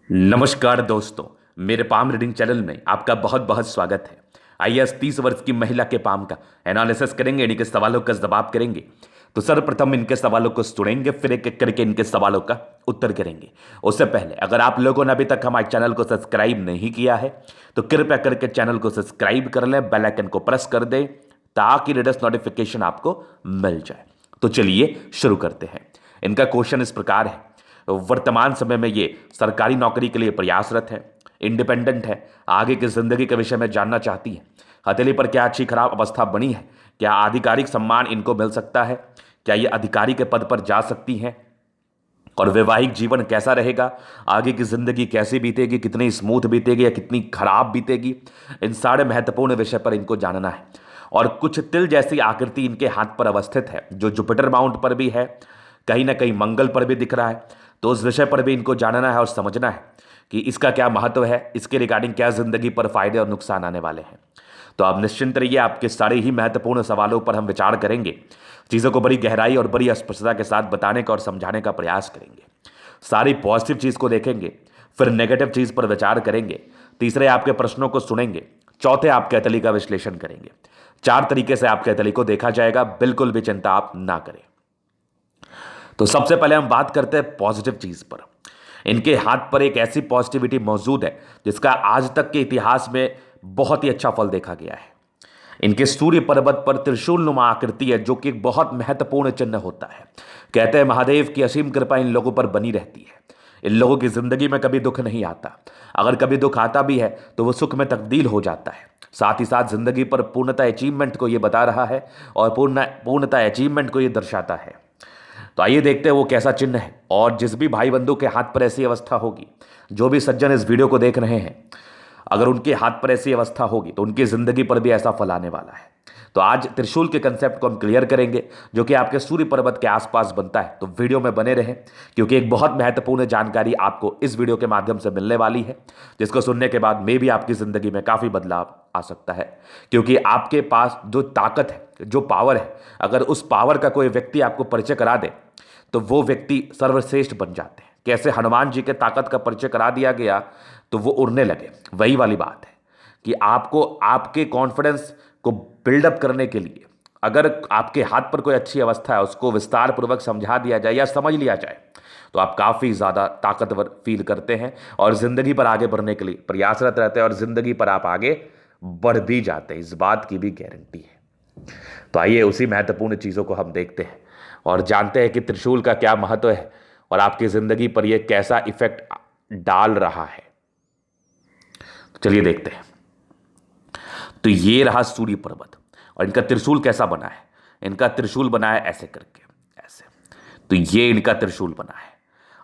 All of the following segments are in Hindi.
नमस्कार दोस्तों, मेरे पाम रीडिंग चैनल में आपका बहुत बहुत स्वागत है। आइए आज 30 वर्ष की महिला के पाम का एनालिसिस करेंगे, इनके सवालों का जवाब करेंगे। तो सर्वप्रथम इनके सवालों को सुनेंगे, फिर एक एक करके इनके सवालों का उत्तर करेंगे। उससे पहले अगर आप लोगों ने अभी तक हमारे चैनल को सब्सक्राइब नहीं किया है तो कृपया करके चैनल को सब्सक्राइब कर लें, बेल आइकन को प्रेस कर दें ताकि लेटेस्ट नोटिफिकेशन आपको मिल जाए। तो चलिए शुरू करते हैं। इनका क्वेश्चन इस प्रकार है, वर्तमान समय में ये सरकारी नौकरी के लिए प्रयासरत है, इंडिपेंडेंट है, आगे की जिंदगी के विषय में जानना चाहती है। हथेली पर क्या अच्छी खराब अवस्था बनी है, क्या आधिकारिक सम्मान इनको मिल सकता है, क्या ये अधिकारी के पद पर जा सकती हैं, और वैवाहिक जीवन कैसा रहेगा, आगे की जिंदगी कैसी बीतेगी, कितनी स्मूथ बीतेगी या कितनी खराब बीतेगी। इन सारे महत्वपूर्ण विषय पर इनको जानना है। और कुछ तिल जैसी आकृति इनके हाथ पर अवस्थित है जो जुपिटर माउंट पर भी है, कहीं ना कहीं मंगल पर भी दिख रहा है। तो उस विषय पर भी इनको जानना है और समझना है कि इसका क्या महत्व है, इसके रिगार्डिंग क्या जिंदगी पर फायदे और नुकसान आने वाले हैं। तो आप निश्चिंत रहिए, आपके सारे ही महत्वपूर्ण सवालों पर हम विचार करेंगे, चीज़ों को बड़ी गहराई और बड़ी स्पष्टता के साथ बताने का और समझाने का प्रयास करेंगे। सारी पॉजिटिव चीज़ को देखेंगे, फिर नेगेटिव चीज़ पर विचार करेंगे, तीसरे आपके प्रश्नों को सुनेंगे, चौथे आपके हथेली का विश्लेषण करेंगे। 4 तरीके से आपके हथेली को देखा जाएगा, बिल्कुल भी चिंता आप ना करें। तो सबसे पहले हम बात करते हैं पॉजिटिव चीज पर। इनके हाथ पर एक ऐसी पॉजिटिविटी मौजूद है जिसका आज तक के इतिहास में बहुत ही अच्छा फल देखा गया है। इनके सूर्य पर्वत पर त्रिशूल नुमा आकृति है जो कि एक बहुत महत्वपूर्ण चिन्ह होता है। कहते हैं महादेव की असीम कृपा इन लोगों पर बनी रहती है। इन लोगों की जिंदगी में कभी दुख नहीं आता, अगर कभी दुख आता भी है तो वो सुख में तब्दील हो जाता है। साथ ही साथ जिंदगी पर पूर्णता अचीवमेंट को ये बता रहा है और पूर्णता अचीवमेंट को ये दर्शाता है। तो आइए देखते हैं वो कैसा चिन्ह है। और जिस भी भाई बंधु के हाथ पर ऐसी अवस्था होगी, जो भी सज्जन इस वीडियो को देख रहे हैं, अगर उनके हाथ पर ऐसी अवस्था होगी तो उनकी जिंदगी पर भी ऐसा फल आने वाला है। तो आज त्रिशूल के कंसेप्ट को हम क्लियर करेंगे जो कि आपके सूर्य पर्वत के आसपास बनता है। तो वीडियो में बने रहें क्योंकि एक बहुत महत्वपूर्ण जानकारी आपको इस वीडियो के माध्यम से मिलने वाली है, जिसको सुनने के बाद में भी आपकी जिंदगी में काफी बदलाव आ सकता है। क्योंकि आपके पास जो ताकत है, जो पावर है, अगर उस पावर का कोई व्यक्ति आपको परिचय करा दे तो वो व्यक्ति सर्वश्रेष्ठ बन जाते हैं। कैसे हनुमान जी के ताकत का परिचय करा दिया गया तो वो उड़ने लगे, वही वाली बात है कि आपको आपके कॉन्फिडेंस को बिल्डअप करने के लिए अगर आपके हाथ पर कोई अच्छी अवस्था है, उसको विस्तार पूर्वक समझा दिया जाए या समझ लिया जाए तो आप काफ़ी ज़्यादा ताकतवर फील करते हैं और ज़िंदगी पर आगे बढ़ने के लिए प्रयासरत रहते हैं और ज़िंदगी पर आप आगे बढ़ भी जाते हैं, इस बात की भी गारंटी है। तो आइए उसी महत्वपूर्ण चीज़ों को हम देखते हैं और जानते हैं कि त्रिशूल का क्या महत्व है और आपकी ज़िंदगी पर यह कैसा इफेक्ट डाल रहा है। तो चलिए देखते हैं। तो ये रहा सूर्य पर्वत और इनका त्रिशूल कैसा बना है। इनका त्रिशूल बना है ऐसे करके, ऐसे। तो ये इनका त्रिशूल बना है।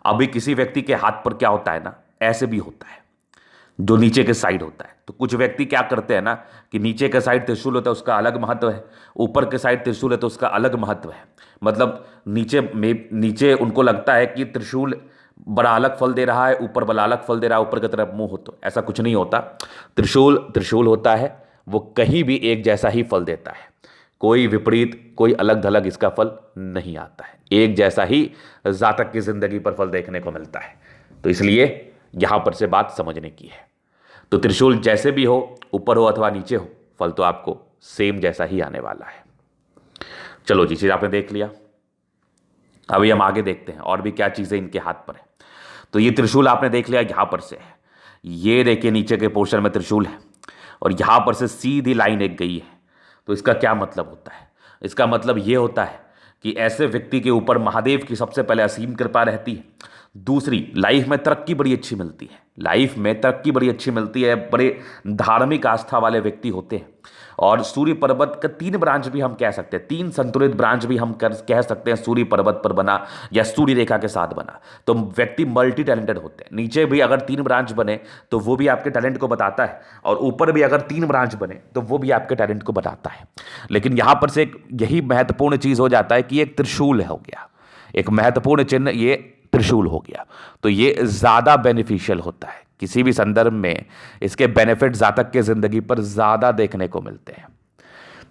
अभी किसी व्यक्ति के हाथ पर क्या होता है ना, ऐसे भी होता है जो नीचे के साइड होता है। तो कुछ व्यक्ति क्या करते हैं ना कि नीचे के साइड त्रिशूल होता है उसका अलग महत्व है, ऊपर के साइड त्रिशूल है तो उसका अलग महत्व है। मतलब नीचे उनको लगता है कि त्रिशूल बड़ा अलग फल दे रहा है, ऊपर बड़ा अलग फल दे रहा है, ऊपर की तरफ मुंह हो। तो ऐसा कुछ नहीं होता। त्रिशूल त्रिशूल होता है, वो कहीं भी एक जैसा ही फल देता है, कोई विपरीत कोई अलग थलग इसका फल नहीं आता है, एक जैसा ही जातक की जिंदगी पर फल देखने को मिलता है। तो इसलिए यहां पर से बात समझने की है। तो त्रिशूल जैसे भी हो, ऊपर हो अथवा नीचे हो, फल तो आपको सेम जैसा ही आने वाला है। चलो जी, चीज आपने देख लिया। अभी हम आगे देखते हैं और भी क्या चीजें इनके हाथ पर है। तो ये त्रिशूल आपने देख लिया, यहां पर से है, ये देखिए नीचे के पोर्शन में त्रिशूल है और यहां पर से सीधी लाइन एक गई है। तो इसका क्या मतलब होता है? इसका मतलब यह होता है कि ऐसे व्यक्ति के ऊपर महादेव की सबसे पहले असीम कृपा रहती है। दूसरी, लाइफ में तरक्की बड़ी अच्छी मिलती है, लाइफ में तरक्की बड़ी अच्छी मिलती है, बड़े धार्मिक आस्था वाले व्यक्ति होते हैं। और सूर्य पर्वत का 3 ब्रांच भी हम कह सकते हैं, 3 संतुलित ब्रांच भी हम कह सकते हैं सूर्य पर्वत पर बना या सूर्य रेखा के साथ बना तो व्यक्ति मल्टी टैलेंटेड होते हैं। नीचे भी अगर 3 ब्रांच बने तो वो भी आपके टैलेंट को बताता है और ऊपर भी अगर 3 ब्रांच बने तो वो भी आपके टैलेंट को बताता है। लेकिन यहां पर से यही महत्वपूर्ण चीज हो जाता है कि एक त्रिशूल हो गया, एक महत्वपूर्ण चिन्ह ये त्रिशूल हो गया। तो ये ज्यादा बेनिफिशियल होता है किसी भी संदर्भ में, इसके बेनिफिट जातक के जिंदगी पर ज्यादा देखने को मिलते हैं।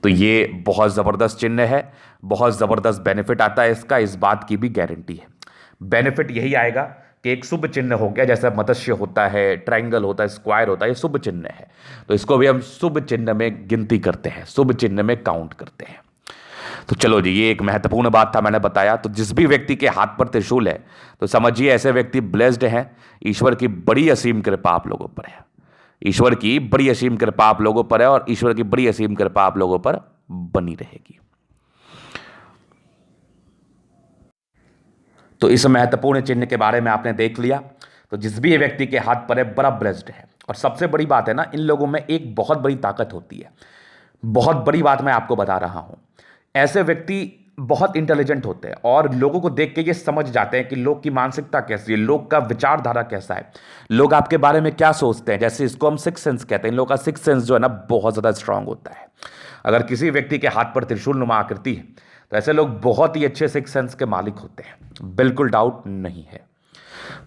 तो ये बहुत जबरदस्त चिन्ह है, बहुत जबरदस्त बेनिफिट आता है इसका, इस बात की भी गारंटी है। बेनिफिट यही आएगा कि एक शुभ चिन्ह हो गया, जैसे मत्स्य होता है, ट्रायंगल होता है, स्क्वायर होता है, ये शुभ चिन्ह है। तो इसको भी हम शुभ चिन्ह में गिनती करते हैं, शुभ चिन्ह में काउंट करते हैं। तो चलो जी, ये एक महत्वपूर्ण बात था, मैंने बताया। तो जिस भी व्यक्ति के हाथ पर त्रिशूल है तो समझिए ऐसे व्यक्ति ब्लेस्ड हैं। ईश्वर की बड़ी असीम कृपा आप लोगों पर है। ईश्वर की बड़ी असीम कृपा आप लोगों पर है और ईश्वर की बड़ी असीम कृपा आप लोगों पर बनी रहेगी। तो इस महत्वपूर्ण चिन्ह के बारे में आपने देख लिया। तो जिस भी व्यक्ति के हाथ पर है बड़ा ब्लेस्ड है। और सबसे बड़ी बात है ना, इन लोगों में एक बहुत बड़ी ताकत होती है। बहुत बड़ी बात मैं आपको बता रहा हूं। ऐसे व्यक्ति बहुत इंटेलिजेंट होते हैं और लोगों को देख के ये समझ जाते हैं कि लोग की मानसिकता कैसी है, लोग का विचारधारा कैसा है, लोग आपके बारे में क्या सोचते हैं। जैसे इसको हम सिक्स सेंस कहते हैं। इन लोगों का सिक्स सेंस जो है ना बहुत ज़्यादा स्ट्रांग होता है। अगर किसी व्यक्ति के हाथ पर त्रिशूल नुमा आकृति है तो ऐसे लोग बहुत ही अच्छे सिक्स सेंस के मालिक होते हैं, बिल्कुल डाउट नहीं है।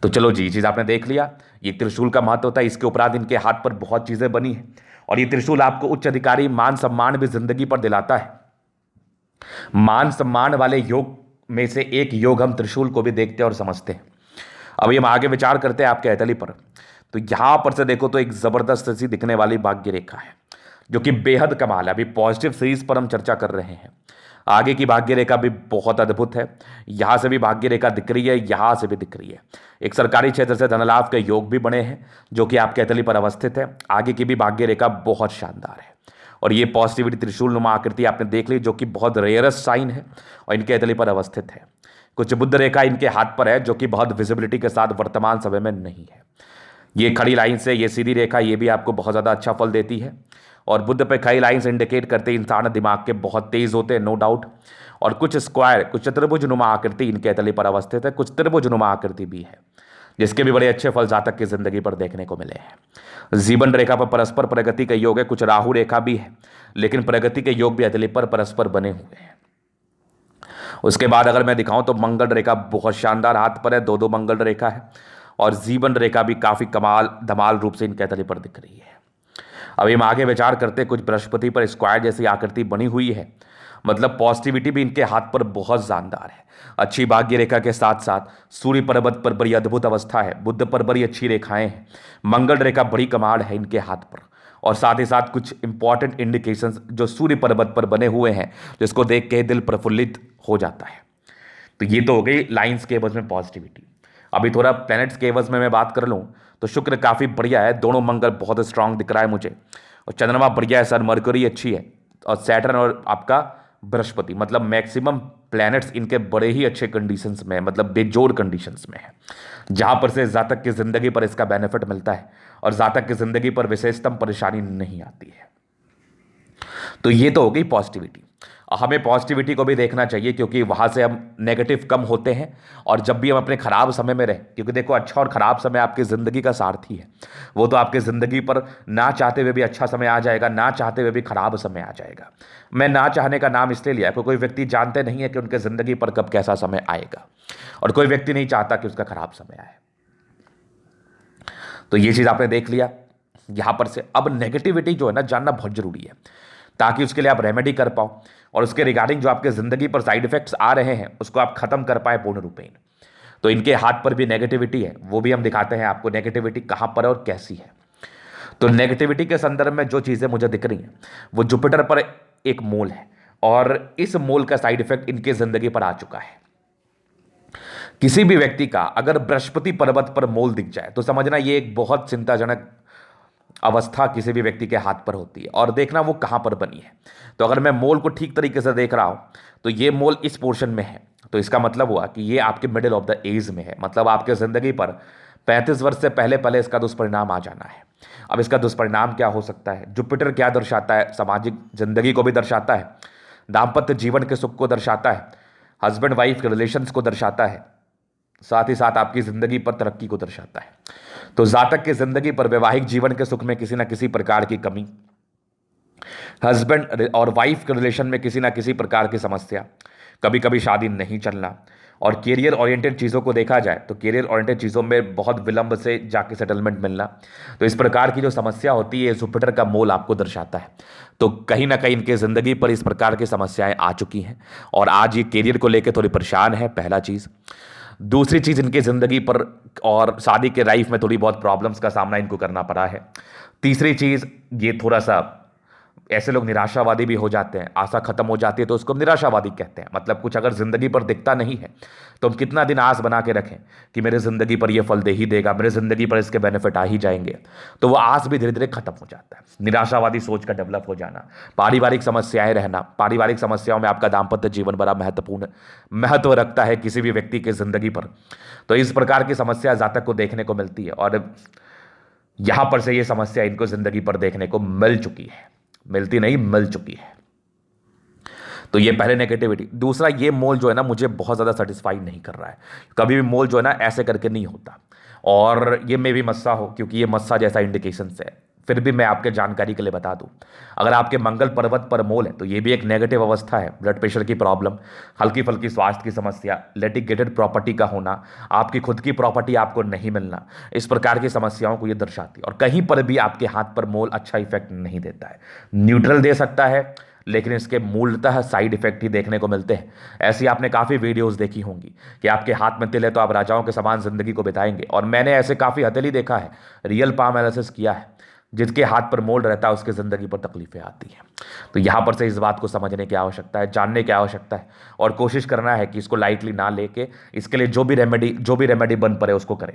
तो चलो जी, ये चीज़ आपने देख लिया। ये त्रिशूल का महत्व होता है। इसके उपरांत इनके हाथ पर बहुत चीज़ें बनी हैं और ये त्रिशूल आपको उच्च अधिकारी, मान सम्मान भी जिंदगी पर दिलाता है। मान सम्मान वाले योग में से एक योग हम त्रिशूल को भी देखते हैं और समझते हैं। अभी हम आगे विचार करते हैं आपके ऐतली पर। तो यहां पर से देखो तो एक जबरदस्त सी दिखने वाली भाग्य रेखा है जो कि बेहद कमाल है। अभी पॉजिटिव सीरीज पर हम चर्चा कर रहे हैं। आगे की भाग्य रेखा भी बहुत अद्भुत है। यहां से भी भाग्य रेखा दिख रही है, यहां से भी दिख रही है। एक सरकारी क्षेत्र से धनलाभ के योग भी बने हैं जो कि आपके ऐतली पर अवस्थित है। आगे की भी भाग्य रेखा बहुत शानदार है और ये पॉजिटिविटी त्रिशूल नुमा आकृति आपने देख ली जो कि बहुत रेयरेस्ट साइन है और इनके ऐतली पर अवस्थित है। कुछ बुद्ध रेखा इनके हाथ पर है जो कि बहुत विजिबिलिटी के साथ वर्तमान समय में नहीं है। ये खड़ी लाइन से ये सीधी रेखा, ये भी आपको बहुत ज़्यादा अच्छा फल देती है। और बुद्ध पे खड़ी लाइन से इंडिकेट करते इंसान दिमाग के बहुत तेज होते हैं, नो डाउट। और कुछ स्क्वायर, कुछ चतुर्भुज नुमा आकृति इनके ऐतली पर अवस्थित है, कुछ त्रिभुज नुमा आकृति भी है जिसके भी बड़े अच्छे फल जातक की जिंदगी पर देखने को मिले हैं। जीवन रेखा पर परस्पर प्रगति का योग है, कुछ राहु रेखा भी है, लेकिन प्रगति के योग भी ऐतली पर परस्पर बने हुए हैं। उसके बाद अगर मैं दिखाऊं तो मंगल रेखा बहुत शानदार हाथ पर है, दो दो मंगल रेखा है और जीवन रेखा भी काफी कमाल धमाल रूप से इनके ऐतली पर दिख रही है। अभी हम आगे विचार करते हैं। कुछ बृहस्पति पर स्क्वायर जैसी आकृति बनी हुई है, मतलब पॉजिटिविटी भी इनके हाथ पर बहुत शानदार है। अच्छी भाग्य रेखा के साथ साथ सूर्य पर्वत पर बड़ी अद्भुत अवस्था है, बुद्ध पर बड़ी अच्छी रेखाएं हैं, मंगल रेखा बड़ी कमाल है इनके हाथ पर। और साथ ही साथ कुछ इंपॉर्टेंट इंडिकेशंस जो सूर्य पर्वत पर बने हुए हैं जिसको देख के दिल प्रफुल्लित हो जाता है। तो ये तो हो गई लाइन्स के एवज में पॉजिटिविटी। अभी थोड़ा प्लैनेट्स के एवज में मैं बात कर लूँ तो शुक्र काफ़ी बढ़िया है, दोनों मंगल बहुत स्ट्रांग दिख रहा है मुझे। और चंद्रमा बढ़िया है सर, मरकरी अच्छी है और सैटर्न और आपका बृहस्पति, मतलब मैक्सिमम प्लैनेट्स इनके बड़े ही अच्छे कंडीशंस में है, मतलब बेजोड़ कंडीशंस में है, जहां पर से जातक की जिंदगी पर इसका बेनिफिट मिलता है और जातक की जिंदगी पर विशेषतम परेशानी नहीं आती है। तो ये तो हो गई पॉजिटिविटी। हमें पॉजिटिविटी को भी देखना चाहिए क्योंकि वहाँ से हम नेगेटिव कम होते हैं। और जब भी हम अपने खराब समय में रहें, क्योंकि देखो अच्छा और ख़राब समय आपकी ज़िंदगी का सारथी है। वो तो आपकी ज़िंदगी पर ना चाहते हुए भी अच्छा समय आ जाएगा, ना चाहते हुए भी खराब समय आ जाएगा। मैं ना चाहने का नाम इसलिए लिया क्योंकि कोई व्यक्ति जानते नहीं है कि उनके ज़िंदगी पर कब कैसा समय आएगा और कोई व्यक्ति नहीं चाहता कि उसका खराब समय आए। तो ये चीज़ आपने देख लिया। यहाँ पर से अब नेगेटिविटी जो है ना जानना बहुत ज़रूरी है ताकि उसके लिए आप रेमेडी कर पाओ और उसके रिगार्डिंग जो आपके ज़िंदगी पर साइड इफेक्ट्स आ रहे हैं उसको आप खत्म कर पाए पूर्ण रूपेण। तो इनके हाथ पर भी नेगेटिविटी है, वो भी हम दिखाते हैं आपको नेगेटिविटी कहाँ पर है और कैसी है। तो नेगेटिविटी के संदर्भ में जो चीज़ें मुझे दिख रही हैं वो जुपिटर पर एक मोल है और इस मोल का साइड इफेक्ट इनके ज़िंदगी पर आ चुका है। किसी भी व्यक्ति का अगर बृहस्पति पर्वत पर मोल दिख जाए तो समझना ये एक बहुत चिंताजनक अवस्था किसी भी व्यक्ति के हाथ पर होती है। और देखना वो कहाँ पर बनी है। तो अगर मैं मोल को ठीक तरीके से देख रहा हूँ तो ये मोल इस पोर्शन में है, तो इसका मतलब हुआ कि ये आपके मिडिल ऑफ द एज में है, मतलब आपके ज़िंदगी पर 35 वर्ष से पहले पहले इसका दुष्परिणाम आ जाना है। अब इसका दुष्परिणाम क्या हो सकता है? जुपिटर क्या दर्शाता है? सामाजिक जिंदगी को भी दर्शाता है, दाम्पत्य जीवन के सुख को दर्शाता है, हस्बैंड वाइफ के रिलेशंस को दर्शाता है, साथ ही साथ आपकी ज़िंदगी पर तरक्की को दर्शाता है। तो जातक की ज़िंदगी पर वैवाहिक जीवन के सुख में किसी ना किसी प्रकार की कमी, हस्बैंड और वाइफ के रिलेशन में किसी ना किसी प्रकार की समस्या, कभी कभी शादी नहीं चलना, और कैरियर ओरिएंटेड चीज़ों को देखा जाए तो कैरियर ओरिएंटेड चीज़ों में बहुत विलंब से जाके सेटलमेंट मिलना। तो इस प्रकार की जो समस्या होती है जुपिटर का मोल आपको दर्शाता है। तो कहीं ना कहीं इनके ज़िंदगी पर इस प्रकार की समस्याएं आ चुकी हैं और आज ये कैरियर को लेकर थोड़ी परेशान है, पहला चीज़। दूसरी चीज इनकी जिंदगी पर और शादी के लाइफ में थोड़ी बहुत प्रॉब्लम्स का सामना इनको करना पड़ा है। तीसरी चीज, ये थोड़ा सा ऐसे लोग निराशावादी भी हो जाते हैं, आशा खत्म हो जाती है तो उसको हम निराशावादी कहते हैं। मतलब कुछ अगर जिंदगी पर दिखता नहीं है तो हम कितना दिन आस बना के रखें कि मेरे जिंदगी पर ये फल दे ही देगा, मेरे जिंदगी पर इसके बेनिफिट आ ही जाएंगे, तो वो आस भी धीरे धीरे खत्म हो जाता है। निराशावादी सोच का डेवलप हो जाना, पारिवारिक समस्याएं रहना, पारिवारिक समस्याओं में आपका दाम्पत्य जीवन बड़ा महत्वपूर्ण महत्व रखता है किसी भी व्यक्ति की जिंदगी पर। तो इस प्रकार की समस्या जातक को देखने को मिलती है और यहां पर से ये समस्या इनको जिंदगी पर देखने को मिल चुकी है, मिलती नहीं मिल चुकी है। तो ये पहले नेगेटिविटी। दूसरा, ये मोल जो है ना मुझे बहुत ज़्यादा सेटिस्फाई नहीं कर रहा है। कभी भी मोल जो है ना ऐसे करके नहीं होता, और ये मे भी मस्सा हो क्योंकि ये मस्सा जैसा इंडिकेशन है। फिर भी मैं आपके जानकारी के लिए बता दूं, अगर आपके मंगल पर्वत पर मोल है तो ये भी एक नेगेटिव अवस्था है। ब्लड प्रेशर की प्रॉब्लम, हल्की फल्की स्वास्थ्य की समस्या, लिटिगेटेड प्रॉपर्टी का होना, आपकी खुद की प्रॉपर्टी आपको नहीं मिलना, इस प्रकार की समस्याओं को ये दर्शाती है। और कहीं पर भी आपके हाथ पर मोल अच्छा इफेक्ट नहीं देता है, न्यूट्रल दे सकता है लेकिन इसके मूलतः साइड इफेक्ट ही देखने को मिलते हैं। ऐसी आपने काफ़ी वीडियोस देखी होंगी कि आपके हाथ में तिल है तो आप राजाओं के समान जिंदगी को बिताएंगे, और मैंने ऐसे काफ़ी हथेली देखा है, रियल पाम एनालिसिस किया है, जिसके हाथ पर मोल रहता है उसके ज़िंदगी पर तकलीफें आती हैं। तो यहाँ पर से इस बात को समझने की आवश्यकता है, जानने की आवश्यकता है, और कोशिश करना है कि इसको लाइटली ना लेके इसके लिए जो भी रेमेडी बन पड़े उसको करें।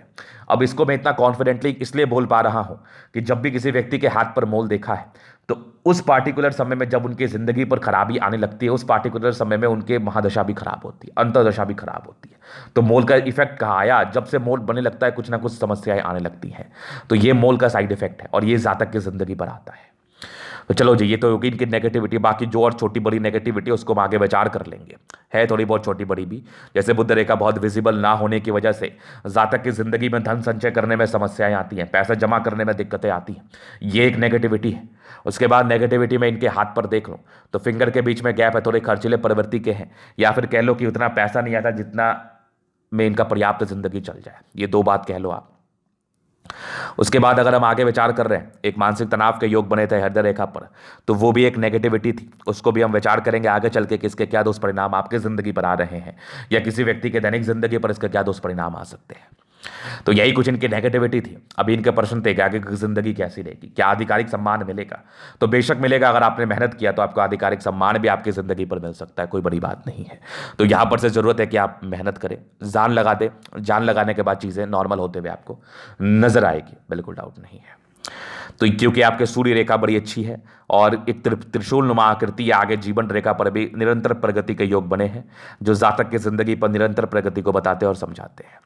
अब इसको मैं इतना कॉन्फिडेंटली इसलिए बोल पा रहा हूँ कि जब भी किसी व्यक्ति के हाथ पर मोल देखा है तो उस पार्टिकुलर समय में जब उनकी ज़िंदगी पर खराबी आने लगती है, उस पार्टिकुलर समय में उनके महादशा भी खराब होती है, अंतर्दशा भी खराब होती है। तो मोल का इफेक्ट कहाँ आया? जब से मोल बनने लगता है कुछ ना कुछ समस्याएं आने लगती हैं। तो ये मोल का साइड इफेक्ट है और ये जातक की जिंदगी पर आता है। तो चलो जी, ये तो होगी इनकी नेगेटिविटी। बाकी जो और छोटी बड़ी नेगेटिविटी उसको हम आगे विचार कर लेंगे, है थोड़ी बहुत छोटी बड़ी भी। जैसे बुध रेखा बहुत विजिबल ना होने की वजह से जातक की जिंदगी में धन संचय करने में समस्याएं आती हैं, पैसा जमा करने में दिक्कतें आती हैं, ये एक नेगेटिविटी है। उसके बाद नेगेटिविटी में इनके हाथ पर देख लो तो फिंगर के बीच में गैप है, थोड़े खर्चीले प्रवृत्ति के हैं, या फिर कह लो कि उतना पैसा नहीं आता जितना में इनका पर्याप्त जिंदगी चल जाए। ये दो बात कह लो आप। उसके बाद अगर हम आगे विचार कर रहे हैं, एक मानसिक तनाव के योग बने थे हृदय रेखा पर, तो वो भी एक नेगेटिविटी थी। उसको भी हम विचार करेंगे आगे चल के किसके क्या दुष्परिणाम आपके जिंदगी पर आ रहे हैं, या किसी व्यक्ति के दैनिक जिंदगी पर इसके क्या दुष्परिणाम आ सकते हैं। तो यही कुछ इनकी नेगेटिविटी थी। अभी इनके प्रश्न थे कि आगे की जिंदगी कैसी रहेगी, क्या आधिकारिक सम्मान मिलेगा? तो बेशक मिलेगा, अगर आपने मेहनत किया तो आपको आधिकारिक सम्मान भी आपकी जिंदगी पर मिल सकता है, कोई बड़ी बात नहीं है। तो यहां पर से जरूरत है कि आप मेहनत करें, जान लगा दें। जान लगाने के बाद चीजें नॉर्मल होते हुए आपको नजर आएगी, बिल्कुल डाउट नहीं है। तो क्योंकि आपके सूर्य रेखा बड़ी अच्छी है और एक त्रिशूल नुमा आकृति आगे जीवन रेखा पर भी निरंतर प्रगति के योग बने हैं, जो जातक की जिंदगी पर निरंतर प्रगति को बताते हैं और समझाते हैं।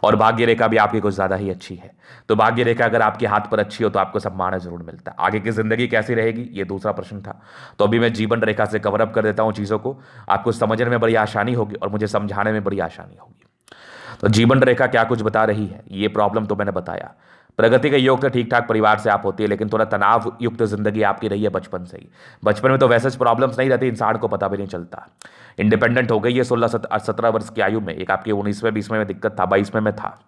और भाग्य रेखा भी आपकी कुछ ज्यादा ही अच्छी है। तो भाग्य रेखा अगर आपके हाथ पर अच्छी हो तो आपको सम्मान जरूर मिलता है। आगे की जिंदगी कैसी रहेगी, ये दूसरा प्रश्न था। तो अभी मैं जीवन रेखा से कवर अप कर देता हूं चीजों को, आपको समझने में बड़ी आसानी होगी और मुझे समझाने में बड़ी आसानी होगी। तो जीवन रेखा क्या कुछ बता रही है, ये प्रॉब्लम तो मैंने बताया। प्रगति के योग तो ठीक ठाक परिवार से आप होती है, लेकिन थोड़ा तनाव युक्त जिंदगी आपकी रही है बचपन से ही। बचपन में तो वैसे प्रॉब्लम्स नहीं रहती, इंसान को पता भी नहीं चलता। इंडिपेंडेंट हो गई है 16-17 वर्ष की आयु में। एक आपके 19वें 20वें में दिक्कत था, 22वें में था,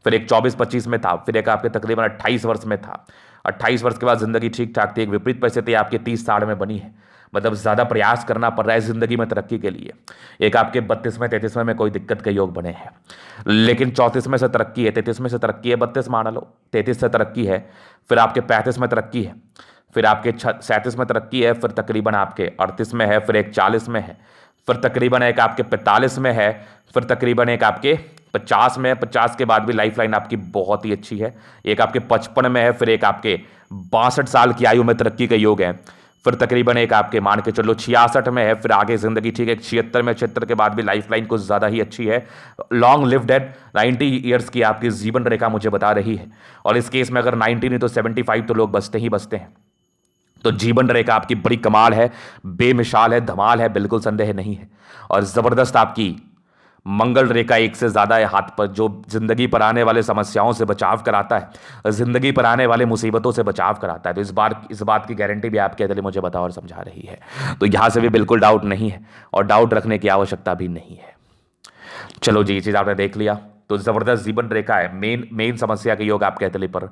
फिर एक 24-25 में था, फिर एक आपके तकरीबन 28 वर्ष में था। 28 वर्ष के बाद जिंदगी ठीक ठाक थी। एक विपरीत परिस्थिति आपके 30 साल में बनी है, मतलब ज़्यादा प्रयास करना पड़ रहा है जिंदगी में तरक्की के लिए। एक आपके 32वें 33वें में कोई दिक्कत के योग बने हैं, लेकिन 34वें से तरक्की है, 33वें से तरक्की है, 32 मान लो, 33 से तरक्की है, फिर आपके 35 में तरक्की है, फिर आपके 37 में तरक्की है, फिर तकरीबन आपके 38 में है, फिर एक 40 में है, फिर तकरीबन एक आपके 45 में है, फिर तकरीबन एक आपके 50 में है। 50 के बाद भी लाइफ लाइन आपकी बहुत ही अच्छी है। एक आपके 55 में है, फिर एक आपके 62 साल की आयु में तरक्की का योग है, फिर तकरीबन एक आपके मान के चलो 66 में है, फिर आगे जिंदगी ठीक है। 76 में, 76 के बाद भी लाइफ लाइन कुछ ज़्यादा ही अच्छी है। लॉन्ग लिव्ड एट 90 ईयर्स की आपकी जीवन रेखा मुझे बता रही है, और इस केस में अगर 90 नहीं तो 75 तो लोग बचते ही बचते हैं। तो जीवन रेखा आपकी बड़ी कमाल है, बेमिसाल है, धमाल है, बिल्कुल संदेह नहीं है। और ज़बरदस्त आपकी मंगल रेखा एक से ज़्यादा है हाथ पर, जो जिंदगी पर आने वाले समस्याओं से बचाव कराता है, जिंदगी पर आने वाले मुसीबतों से बचाव कराता है। तो इस बात की गारंटी भी आपके दिल मुझे बता और समझा रही है। तो यहाँ से भी बिल्कुल डाउट नहीं है और डाउट रखने की आवश्यकता भी नहीं है। चलो जी, ये चीज़ आपने देख लिया। तो जबरदस्त जीवन रेखा है। मेन मेन समस्या के योग आपके हथेली पर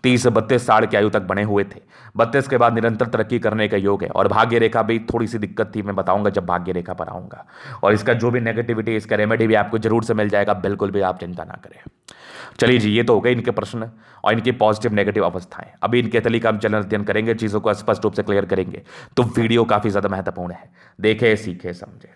30 से 32 साल की आयु तक बने हुए थे। 32 के बाद निरंतर तरक्की करने का योग है। और भाग्य रेखा भी थोड़ी सी दिक्कत थी, मैं बताऊंगा जब भाग्य रेखा पर आऊंगा। और इसका जो भी नेगेटिविटी, इसका रेमेडी भी आपको जरूर से मिल जाएगा, बिल्कुल भी आप चिंता ना करें। चलिए जी, ये तो हो गए इनके प्रश्न और इनकी पॉजिटिव नेगेटिव अवस्थाएं। अभी इनके हथेली का हम चलन अध्ययन करेंगे, चीजों को स्पष्ट रूप से क्लियर करेंगे। तो वीडियो काफी ज्यादा महत्वपूर्ण है, देखे सीखे समझे।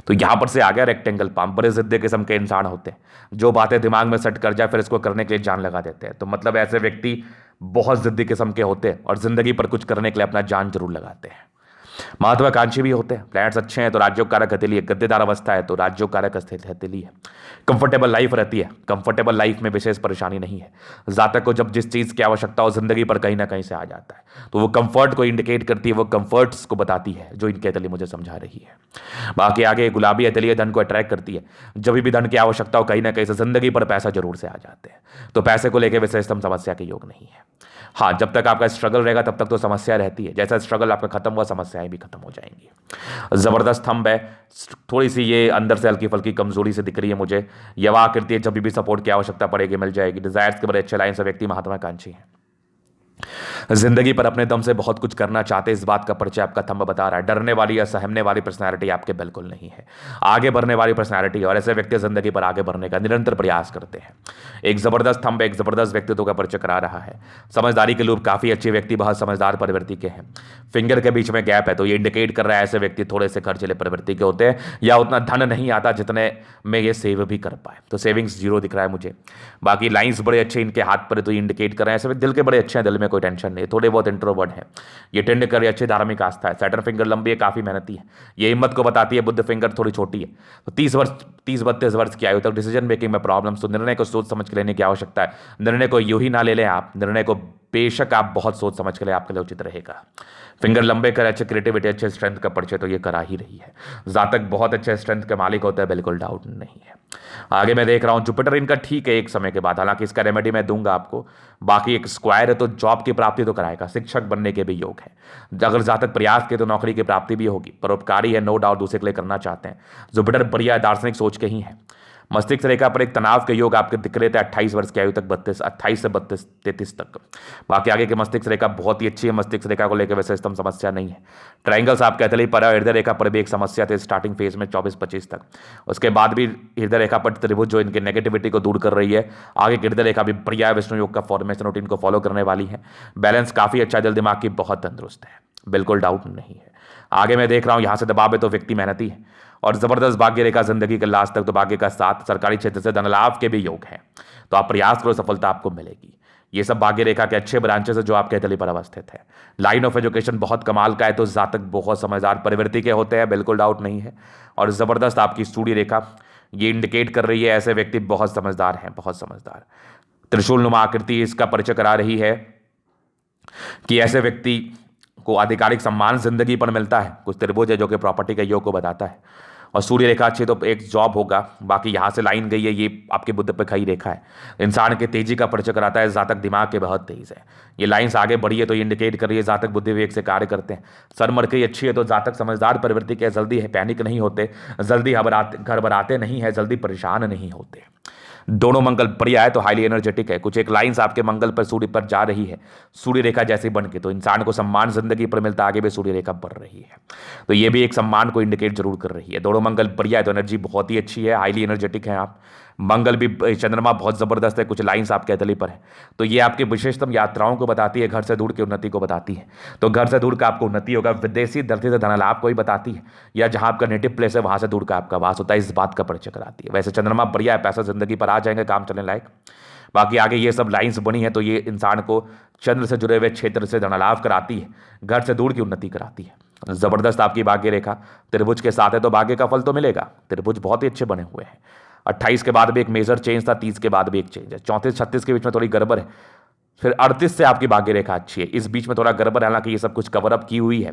तो यहां पर से आ गया रेक्टेंगल पाम। बड़े जिद्दी किस्म के इंसान होते हैं, जो बातें दिमाग में सेट कर जाए फिर इसको करने के लिए जान लगा देते हैं। तो मतलब ऐसे व्यक्ति बहुत जिद्दी किस्म के होते हैं और जिंदगी पर कुछ करने के लिए अपना जान जरूर लगाते हैं। महत्वाकांक्षी भी होते हैं। प्लैनेट्स अच्छे हैं तो राज्यों कारक हथेली है, गद्देदार अवस्था है तो राज्यों कारक हथेली है। कंफर्टेबल लाइफ रहती है, कंफर्टेबल लाइफ में विशेष परेशानी नहीं है। जातक को जब जिस चीज की आवश्यकता हो जिंदगी पर कहीं ना कहीं से आ जाता है, तो वो कंफर्ट को इंडिकेट करती है, वो कंफर्ट्स को बताती है, जो इनकी हथेली मुझे समझा रही है। बाकी आगे गुलाबी हथेली धन को अट्रैक्ट करती है। जब भी धन की आवश्यकता हो कहीं ना कहीं से जिंदगी पर पैसा जरूर से आ जाते हैं। तो पैसे को लेकर विशेषतम समस्या के योग नहीं है। हाँ, जब तक आपका स्ट्रगल रहेगा तब तक तो समस्या रहती है। जैसा स्ट्रगल आपका खत्म हुआ, समस्याएं भी खत्म हो जाएंगी। जबरदस्त थंब है। थोड़ी सी ये अंदर से हल्की फल्की कमजोरी से दिख रही है मुझे। यवा करती है, जब भी सपोर्ट की आवश्यकता पड़ेगी मिल जाएगी। डिजायर्स के बड़े अच्छे लाइन से व्यक्ति महत्वाकांक्षी है। जिंदगी पर अपने दम से बहुत कुछ करना चाहते, इस बात का परिचय आपका थंब बता रहा है। डरने वाली या सहमने वाली पर्सनैलिटी आपके बिल्कुल नहीं है। आगे बढ़ने वाली पर्सनैलिटी, और ऐसे व्यक्ति जिंदगी पर आगे बढ़ने का निरंतर प्रयास करते हैं। एक जबरदस्त थंब, एक जबरदस्त व्यक्तित्व का परिचय करा रहा है। समझदारी के लोग काफी अच्छे व्यक्ति, बहुत समझदार प्रवृत्ति के हैं। फिंगर के बीच में गैप है तो ये इंडिकेट कर रहा है ऐसे व्यक्ति थोड़े से खर्चीले प्रवृत्ति के होते हैं, या उतना धन नहीं आता जितने में ये सेव भी कर पाए। तो सेविंग्स जीरो दिख रहा है मुझे। बाकी लाइंस बड़े अच्छे इनके हाथ पर, तो ये इंडिकेट कर रहे हैं ऐसे दिल के बड़े अच्छे हैं, दिल में कोई टेंशन नहीं, थोड़े बहुत इंट्रोवर्ट है। ये टेंड कर अच्छी धार्मिक आस्था है। सैटर्न फिंगर लंबी है, काफी मेहनती है। ये हिम्मत को बताती है। बुद्ध फिंगर थोड़ी छोटी है। तो 30-32 वर्ष की आयु तक डिसीजन मेकिंग में प्रॉब्लम, तो निर्णय को सोच समझ के लेने की आवश्यकता है। निर्णय को यूं ही ना ले लें आप, निर्णय को बेशक आप बहुत सोच समझ के लिए, आपके लिए उचित रहेगा। फिंगर लंबे कर अच्छे क्रिएटिविटी, अच्छे स्ट्रेंथ का परिचय तो ये करा ही रही है। जातक बहुत अच्छे स्ट्रेंथ के मालिक होता है, बिल्कुल डाउट नहीं है। आगे मैं देख रहा हूं जुपिटर इनका ठीक है एक समय के बाद, हालांकि इसका रेमेडी मैं दूंगा आपको। बाकी एक स्क्वायर है तो जॉब की प्राप्ति तो कराएगा, शिक्षक बनने के भी योग है। अगर जातक प्रयास के तो नौकरी की प्राप्ति भी होगी। परोपकारी है, नो डाउट, दूसरे के लिए करना चाहते हैं। जुपिटर बढ़िया दार्शनिक सोच के ही है। मस्तिष्क रेखा पर एक तनाव के योग आपके दिख रहे थे 28 वर्ष की आयु तक, 28 से 33 तक। बाकी आगे की मस्तिष्क रेखा बहुत ही अच्छी है। मस्तिष्क रेखा को लेकर वैसे स्तंभ समस्या नहीं है। ट्रायंगल्स आपके हथेली पर है। हृदय रेखा पर भी एक समस्या थी स्टार्टिंग फेज में 24-25 तक। उसके बाद भी हृदय रेखा पर त्रिभुज जो इनके नेगेटिविटी को दूर कर रही है। आगे की हृदय रेखा भी बढ़िया है, विष्णु योग का फॉर्मेशन रूटीन को फॉलो करने वाली है। बैलेंस काफी अच्छा, दिल दिमाग की बहुत तंदुरुस्त है, बिल्कुल डाउट नहीं है। आगे मैं देख रहा हूं यहां से दबाव है तो व्यक्ति मेहनती है और जबरदस्त भाग्य रेखा जिंदगी के लास्ट तक। तो भाग्य का साथ, सरकारी क्षेत्र से धन लाभ के भी योग हैं। तो आप प्रयास करो, सफलता आपको मिलेगी। ये सब भाग्य रेखा के अच्छे ब्रांचेस है जो आपके हथेली पर अवस्थित है। लाइन ऑफ एजुकेशन बहुत कमाल का है, तो जातक बहुत समझदार प्रवृत्ति के होते हैं, बिल्कुल डाउट नहीं है। और जबरदस्त आपकी सूर्य रेखा ये इंडिकेट कर रही है ऐसे व्यक्ति बहुत समझदार हैं, बहुत समझदार। त्रिशूल नुमा आकृति इसका परिचय करा रही है कि ऐसे व्यक्ति को आधिकारिक सम्मान जिंदगी पर मिलता है। कुछ त्रिभुज है जो कि प्रॉपर्टी के योग को बताता है। और सूर्य रेखा अच्छी तो एक जॉब होगा। बाकी यहाँ से लाइन गई है, ये आपके बुद्ध पे खई रेखा है, इंसान के तेजी का परिचय कराता है। जातक दिमाग के बहुत तेज है। ये लाइंस आगे बढ़ी है तो ये इंडिकेट कर रही है जातक बुद्धि विवेक से कार्य करते हैं। सर मरकई अच्छी है तो जातक समझदार प्रवृत्ति के, जल्दी है पैनिक नहीं होते, जल्दी घबराते नहीं है, जल्दी परेशान नहीं होते। दोनों मंगल बढ़िया है तो हाईली एनर्जेटिक है। कुछ एक लाइंस आपके मंगल पर सूर्य पर जा रही है, सूर्य रेखा जैसी बन के, तो इंसान को सम्मान जिंदगी पर मिलता, आगे भी सूर्य रेखा बढ़ रही है तो ये भी एक सम्मान को इंडिकेट जरूर कर रही है। दोनों मंगल बढ़िया है तो एनर्जी बहुत ही अच्छी है, हाईली एनर्जेटिक है आप। मंगल भी, चंद्रमा बहुत जबरदस्त है, कुछ लाइंस आपके हथेली पर है तो ये आपकी विशेषतम यात्राओं को बताती है, घर से दूर की उन्नति को बताती है। तो घर से दूर का आपको उन्नति होगा। विदेशी धरती से धन लाभ को ही बताती है, या जहां आपका नेटिव प्लेस है वहां से दूर का आपका वास होता है, इस बात का परिचय कराती है। वैसे चंद्रमा बढ़िया है, पैसा जिंदगी पर आ जाएंगे, काम चलने लायक। बाकी आगे ये सब लाइंस बनी है तो ये इंसान को चंद्र से जुड़े हुए क्षेत्र से धन लाभ कराती है, घर से दूर की उन्नति कराती है। जबरदस्त आपकी भाग्य रेखा त्रिभुज के साथ है तो भाग्य का फल तो मिलेगा। त्रिभुज बहुत ही अच्छे बने हुए हैं। 28 के बाद भी एक मेजर चेंज था, 30 के बाद भी एक चेंज है। 34-36 के बीच में थोड़ी गड़बड़ है, फिर 38 से आपकी भाग्य रेखा अच्छी है, इस बीच में थोड़ा गड़बड़ है। हालांकि ये सब कुछ कवर अप की हुई है।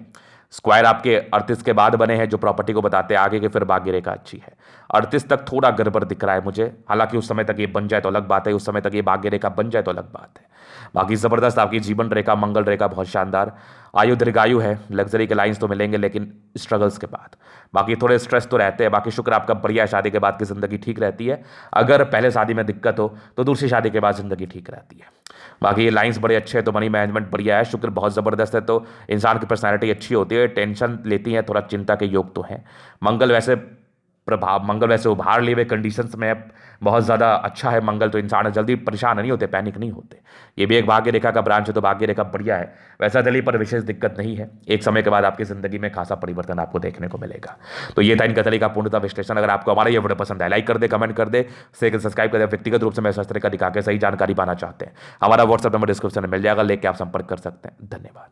स्क्वायर आपके 38 के बाद बने हैं, जो प्रॉपर्टी को बताते हैं आगे के, फिर भाग्य रेखा अच्छी है। 38 तक थोड़ा गड़बड़ दिख रहा है मुझे, हालांकि उस समय तक ये बन जाए तो अलग बात है, उस समय तक ये भाग्य रेखा बन जाए तो अलग बात है। बाकी जबरदस्त आपकी जीवन रेखा, मंगल रेखा बहुत शानदार, आयु दीर्घायु है, लग्जरी के लाइंस तो मिलेंगे लेकिन स्ट्रगल्स के बाद। बाकी थोड़े स्ट्रेस तो रहते हैं। बाकी शुक्र आपका बढ़िया है, शादी के बाद की जिंदगी ठीक रहती है। अगर पहले शादी में दिक्कत हो तो दूसरी शादी के बाद जिंदगी ठीक रहती है। बाकी ये लाइंस बड़े अच्छे हैं, तो मनी मैनेजमेंट बढ़िया है, शुक्र बहुत ज़बरदस्त है, तो इंसान की पर्सनैलिटी अच्छी होती है, टेंशन लेती है, थोड़ा चिंता के योग तो है। मंगल वैसे उभार लिए हुए कंडीशंस में है, बहुत ज़्यादा अच्छा है मंगल, तो इंसान जल्दी परेशान नहीं होते, पैनिक नहीं होते। ये भी एक भाग्य रेखा का ब्रांच है, तो भाग्य रेखा बढ़िया है। वैसा दिल्ली पर विशेष दिक्कत नहीं है, एक समय के बाद आपकी ज़िंदगी में खासा परिवर्तन आपको देखने को मिलेगा। तो ये था इनका तरीका पूर्णतः विश्लेषण। अगर आपको हमारा ये वीडियो पसंद है, लाइक कर दे, कमेंट कर दे, सब्सक्राइब कर दे। व्यक्तिगत रूप से मैं शास्त्र का दिखा के सही जानकारी पाना चाहते हैं, हमारा व्हाट्सएप नंबर डिस्क्रिप्शन में मिल जाएगा, लेके आप संपर्क कर सकते हैं। धन्यवाद।